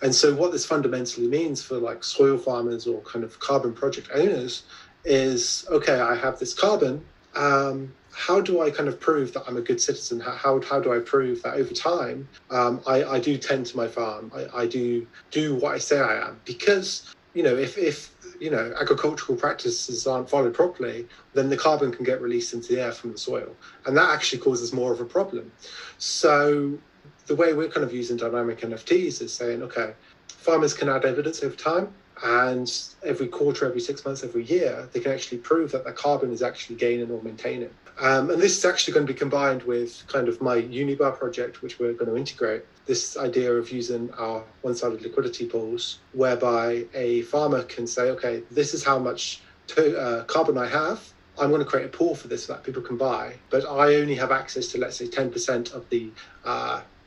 And so what this fundamentally means for like soil farmers or kind of carbon project owners is, okay, I have this carbon. How do I kind of prove that I'm a good citizen? How do I prove that over time I do tend to my farm? I do what I say I am? Because, if agricultural practices aren't followed properly, then the carbon can get released into the air from the soil. And that actually causes more of a problem. So the way we're kind of using dynamic NFTs is saying, okay, farmers can add evidence over time, and every quarter, every 6 months, every year, they can actually prove that their carbon is actually gaining or maintaining. And this is actually going to be combined with kind of my Unibar project, which we're going to integrate. This idea of using our one-sided liquidity pools, whereby a farmer can say, okay, this is how much carbon I have. I'm going to create a pool for this that people can buy, but I only have access to, let's say, 10% of the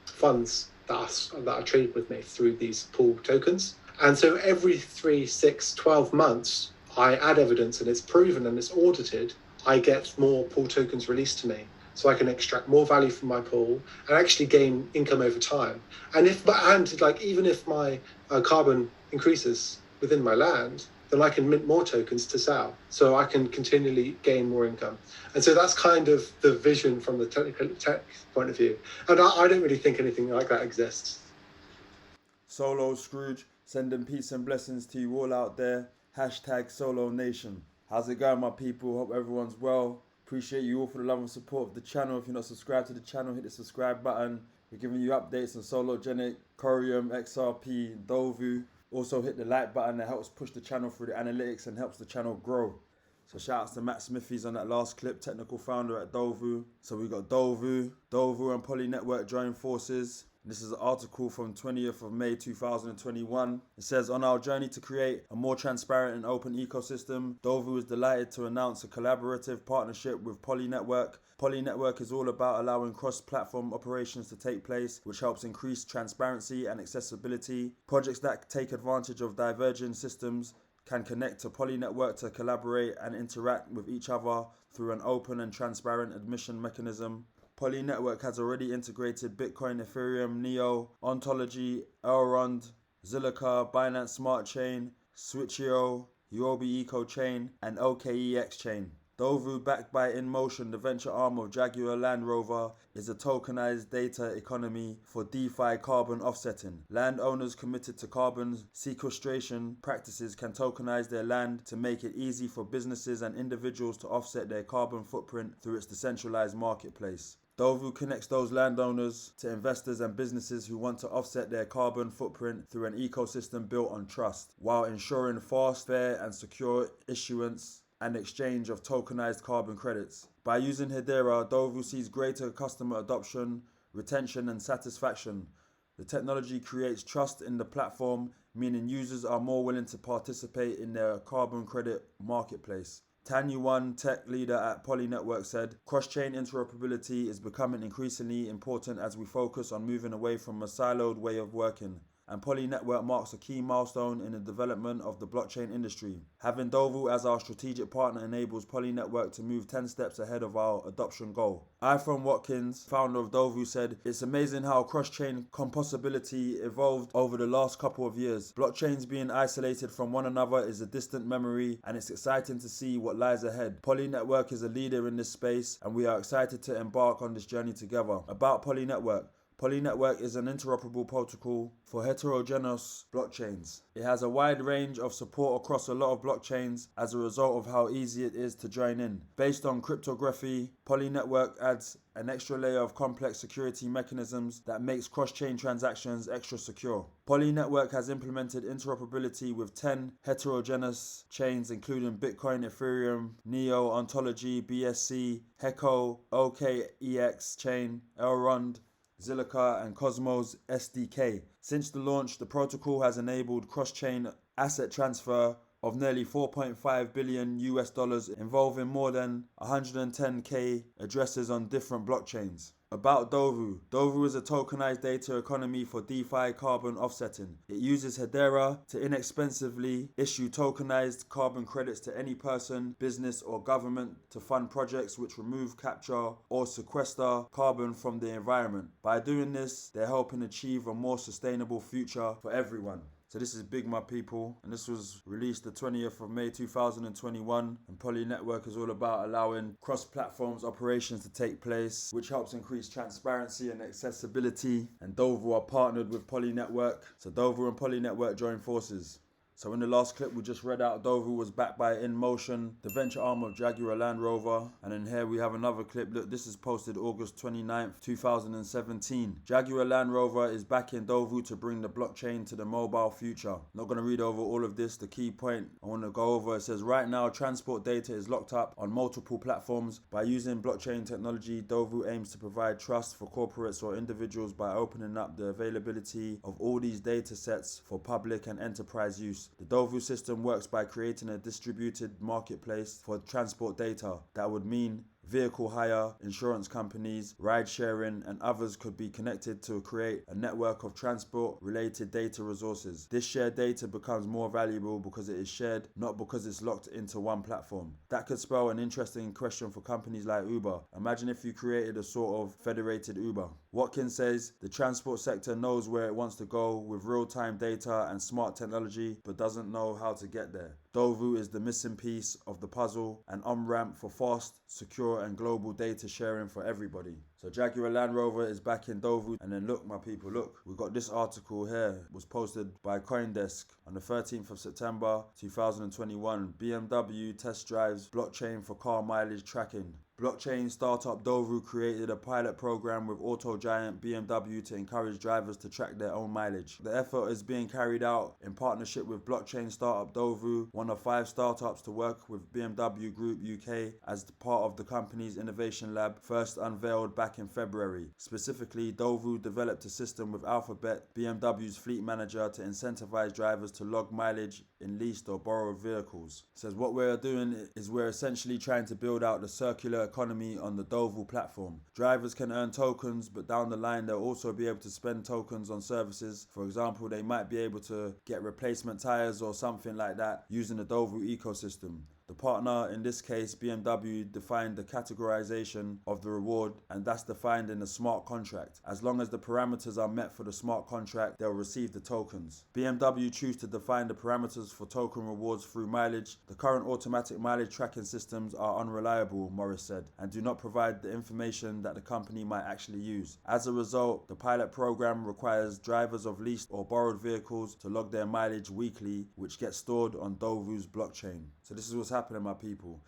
funds that are traded with me through these pool tokens. And so every 3, 6, 12 months, I add evidence and it's proven and it's audited, I get more pool tokens released to me. So I can extract more value from my pool and actually gain income over time. And even if my carbon increases within my land, then I can mint more tokens to sell. So I can continually gain more income. And so that's kind of the vision from the tech point of view. And I don't really think anything like that exists. Solo Scrooge, sending peace and blessings to you all out there. Hashtag Solo Nation. How's it going, my people? Hope everyone's well. Appreciate you all for the love and support of the channel. If you're not subscribed to the channel, hit the subscribe button. We're giving you updates on Sologenic, Corium, XRP, Dovu. Also hit the like button. That helps push the channel through the analytics and helps the channel grow. So shout outs to Matt Smithies on that last clip, technical founder at Dovu. So we got Dovu and Poly Network join forces. This is an article from 20th of May 2021. It says, on our journey to create a more transparent and open ecosystem, Dovu is delighted to announce a collaborative partnership with Poly Network. Poly Network is all about allowing cross-platform operations to take place, which helps increase transparency and accessibility. Projects that take advantage of diverging systems can connect to Poly Network to collaborate and interact with each other through an open and transparent admission mechanism. Poly Network has already integrated Bitcoin, Ethereum, Neo, Ontology, Elrond, Zilliqa, Binance Smart Chain, Switch.io, Huobi Eco Chain, and OKEX Chain. Dovu, backed by InMotion, the venture arm of Jaguar Land Rover, is a tokenized data economy for DeFi carbon offsetting. Landowners committed to carbon sequestration practices can tokenize their land to make it easy for businesses and individuals to offset their carbon footprint through its decentralized marketplace. Dovu connects those landowners to investors and businesses who want to offset their carbon footprint through an ecosystem built on trust, while ensuring fast, fair, and secure issuance and exchange of tokenized carbon credits. By using HEDERA, Dovu sees greater customer adoption, retention, and satisfaction. The technology creates trust in the platform, meaning users are more willing to participate in their carbon credit marketplace. Tanyuan, tech leader at Poly Network, said, cross-chain interoperability is becoming increasingly important as we focus on moving away from a siloed way of working. And Poly Network marks a key milestone in the development of the blockchain industry. Having Dovu as our strategic partner enables Poly Network to move 10 steps ahead of our adoption goal. Ifram Watkins, founder of Dovu, said, it's amazing how cross-chain composability evolved over the last couple of years. Blockchains being isolated from one another is a distant memory, and it's exciting to see what lies ahead. Poly Network is a leader in this space, and we are excited to embark on this journey together. About Poly Network. Poly Network is an interoperable protocol for heterogeneous blockchains. It has a wide range of support across a lot of blockchains as a result of how easy it is to join in. Based on cryptography, Poly Network adds an extra layer of complex security mechanisms that makes cross-chain transactions extra secure. Poly Network has implemented interoperability with 10 heterogeneous chains including Bitcoin, Ethereum, Neo, Ontology, BSC, Heco, OKEX Chain, Elrond, Zilliqa, and Cosmos SDK. Since the launch, the protocol has enabled cross-chain asset transfer, of nearly 4.5 billion US dollars, involving more than 110k addresses on different blockchains. About Dovu. Dovu is a tokenized data economy for DeFi carbon offsetting. It uses HEDERA to inexpensively issue tokenized carbon credits to any person, business, or government to fund projects which remove, capture, or sequester carbon from the environment. By doing this, they're helping achieve a more sustainable future for everyone. So this is big, my people, and this was released the 20th of May 2021, and Poly Network is all about allowing cross-platforms operations to take place, which helps increase transparency and accessibility, and Dovu are partnered with Poly Network, so Dovu and Poly Network join forces. So in the last clip we just read out, Dovu was backed by InMotion, the venture arm of Jaguar Land Rover. And then here we have another clip. Look, this is posted August 29th, 2017. Jaguar Land Rover is backing Dovu to bring the blockchain to the mobile future. Not going to read over all of this. The key point I want to go over, it says, right now transport data is locked up on multiple platforms. By using blockchain technology, Dovu aims to provide trust for corporates or individuals by opening up the availability of all these data sets for public and enterprise use. The Dovu system works by creating a distributed marketplace for transport data. That would mean vehicle hire, insurance companies, ride sharing, and others could be connected to create a network of transport related data resources. This shared data becomes more valuable because it is shared, not because it's locked into one platform. That could spell an interesting question for companies like Uber. Imagine if you created a sort of federated Uber. Watkins says the transport sector knows where it wants to go with real-time data and smart technology, but doesn't know how to get there. Dovu is the missing piece of the puzzle, an on-ramp for fast, secure, and global data sharing for everybody. So Jaguar Land Rover is back in Dovu. And then look, my people, look, we got this article here. It was posted by CoinDesk on the 13th of September 2021. BMW test drives blockchain for car mileage tracking. Blockchain startup Dovu created a pilot program with auto giant BMW to encourage drivers to track their own mileage. The effort is being carried out in partnership with blockchain startup Dovu, one of 5 startups to work with BMW Group UK as part of the company's innovation lab, first unveiled back in February. Specifically, Dovu developed a system with Alphabet, BMW's fleet manager, to incentivize drivers to log mileage in leased or borrowed vehicles. It says what we're doing is we're essentially trying to build out the circular economy on the Dovu platform. Drivers can earn tokens, but down the line they'll also be able to spend tokens on services. For example, they might be able to get replacement tires or something like that using the Dovu ecosystem. The partner, in this case BMW, defined the categorization of the reward, and that's defined in the smart contract. As long as the parameters are met for the smart contract, they'll receive the tokens. BMW choose to define the parameters for token rewards through mileage. The current automatic mileage tracking systems are unreliable, Morris said, and do not provide the information that the company might actually use. As a result, the pilot program requires drivers of leased or borrowed vehicles to log their mileage weekly, which gets stored on Dovu's blockchain. So this is what's happening, my people.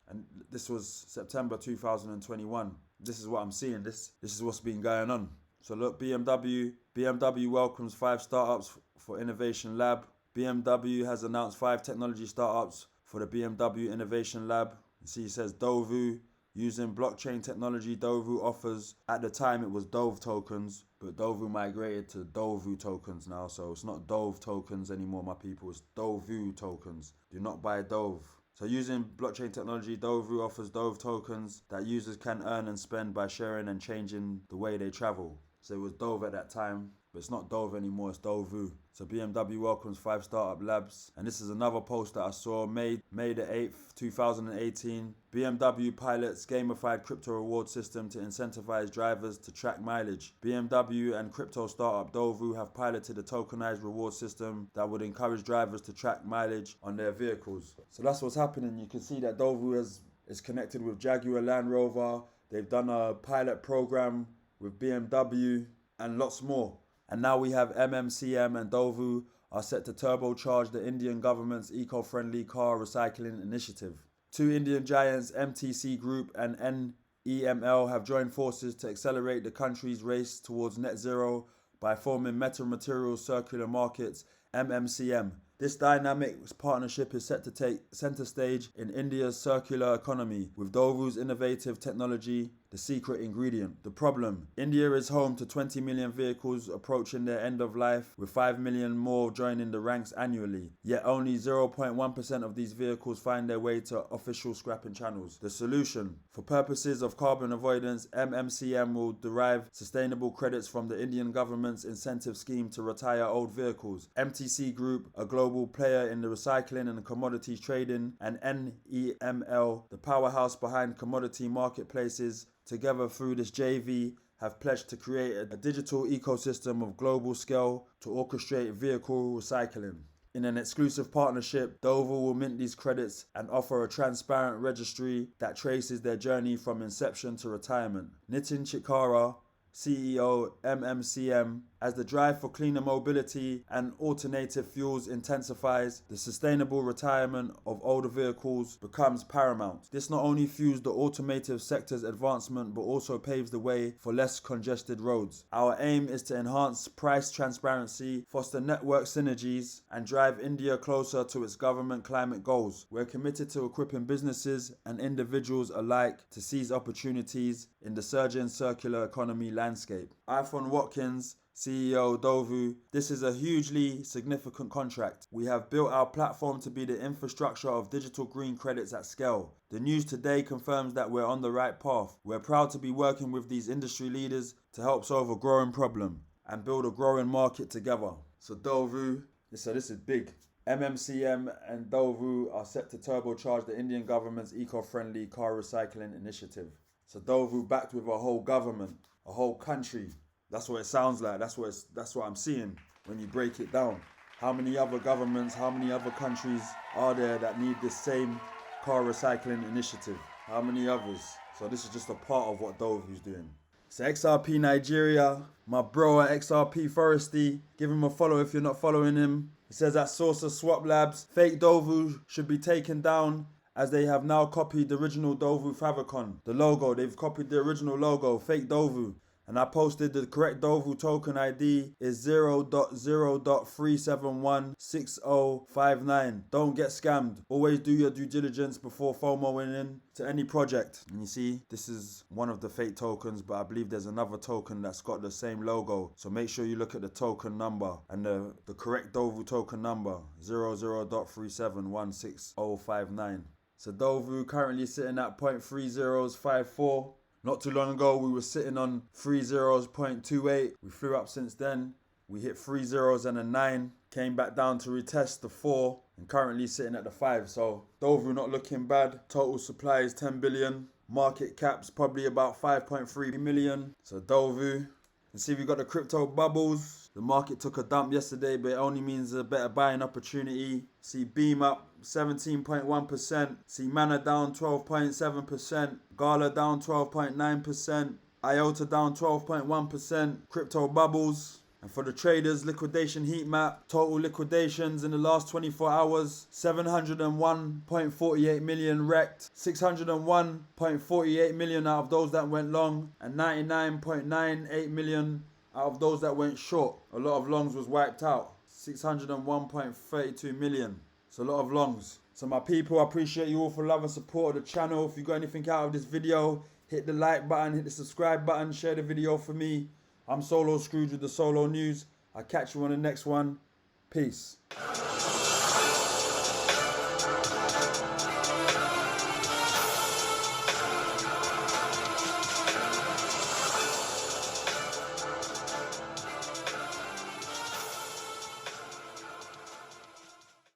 And this was September 2021. This is what I'm seeing. This is what's been going on. So look, BMW welcomes 5 startups for Innovation Lab. BMW has announced 5 technology startups for the BMW Innovation Lab. You see, it says Dovu. Using blockchain technology, Dovu offers, at the time it was Dove tokens, but Dovu migrated to Dovu tokens now. So it's not Dove tokens anymore, my people. It's Dovu tokens. Do not buy Dove. So using blockchain technology, Dovu offers Dove tokens that users can earn and spend by sharing and changing the way they travel. So it was Dove at that time, but it's not Dove anymore, it's Dovu. So BMW welcomes 5 startup labs. And this is another post that I saw, May the 8th, 2018. BMW pilots gamified crypto reward system to incentivize drivers to track mileage. BMW and crypto startup Dovu have piloted a tokenized reward system that would encourage drivers to track mileage on their vehicles. So that's what's happening. You can see that Dovu is connected with Jaguar Land Rover. They've done a pilot program with BMW and lots more. And now we have MMCM and Dovu are set to turbocharge the Indian government's eco-friendly car recycling initiative. 2 Indian giants, MTC Group and NEML, have joined forces to accelerate the country's race towards net zero by forming Metal Materials Circular Markets, MMCM. This dynamic partnership is set to take center stage in India's circular economy, with Dovu's innovative technology the secret ingredient. The problem: India is home to 20 million vehicles approaching their end of life, with 5 million more joining the ranks annually. Yet only 0.1% of these vehicles find their way to official scrapping channels. The solution: for purposes of carbon avoidance, MMCM will derive sustainable credits from the Indian government's incentive scheme to retire old vehicles. MTC Group, a global player in the recycling and commodities trading, and NEML, the powerhouse behind commodity marketplaces, together through this JV, have pledged to create a digital ecosystem of global scale to orchestrate vehicle recycling. In an exclusive partnership, Dovu will mint these credits and offer a transparent registry that traces their journey from inception to retirement. Nitin Chikara, CEO, MMCM: as the drive for cleaner mobility and alternative fuels intensifies, the sustainable retirement of older vehicles becomes paramount. This not only fuels the automotive sector's advancement but also paves the way for less congested roads. Our aim is to enhance price transparency, foster network synergies, and drive India closer to its government climate goals. We're committed to equipping businesses and individuals alike to seize opportunities in the surging circular economy landscape. Iphone Watkins, CEO, Dovu: this is a hugely significant contract. We have built our platform to be the infrastructure of digital green credits at scale. The news today confirms that we're on the right path. We're proud to be working with these industry leaders to help solve a growing problem and build a growing market together. So Dovu, this is big. MMCM and Dovu are set to turbocharge the Indian government's eco-friendly car recycling initiative. So Dovu backed with a whole government, a whole country. That's what it sounds like. That's what I'm seeing when you break it down. How many other governments, how many other countries are there that need this same car recycling initiative? How many others? So this is just a part of what Dovu's doing. So XRP Nigeria, my bro at XRP Foresty, give him a follow if you're not following him. He says at Source of Swap Labs, fake Dovu should be taken down as they have now copied the original Dovu favicon. The logo, they've copied the original logo, fake Dovu. And I posted the correct Dovu token ID is 0.0.3716059. Don't get scammed. Always do your due diligence before FOMOing in to any project. And you see, this is one of the fake tokens, but I believe there's another token that's got the same logo. So make sure you look at the token number and the correct Dovu token number, 00.3716059. So Dovu currently sitting at 0.3054. Not too long ago, we were sitting on 30.28. We flew up since then. We hit 3 zeros and a 9. Came back down to retest the 4 and currently sitting at the 5. So Dovu not looking bad. Total supply is 10 billion. Market cap's probably about 5.3 million. So Dovu. And see, we got the crypto bubbles. The market took a dump yesterday, but it only means a better buying opportunity. See Beam up 17.1%. See Mana down 12.7%. Gala down 12.9%. IOTA down 12.1%. Crypto bubbles. And for the traders, liquidation heat map, total liquidations in the last 24 hours, 701.48 million wrecked, 601.48 million out of those that went long, and 99.98 million out of those that went short. A lot of longs was wiped out, 601.32 million. It's a lot of longs. So my people, I appreciate you all for love and support of the channel. If you got anything out of this video, hit the like button, hit the subscribe button, share the video for me. I'm Solo Scrooge with the Solo News. I'll catch you on the next one. Peace.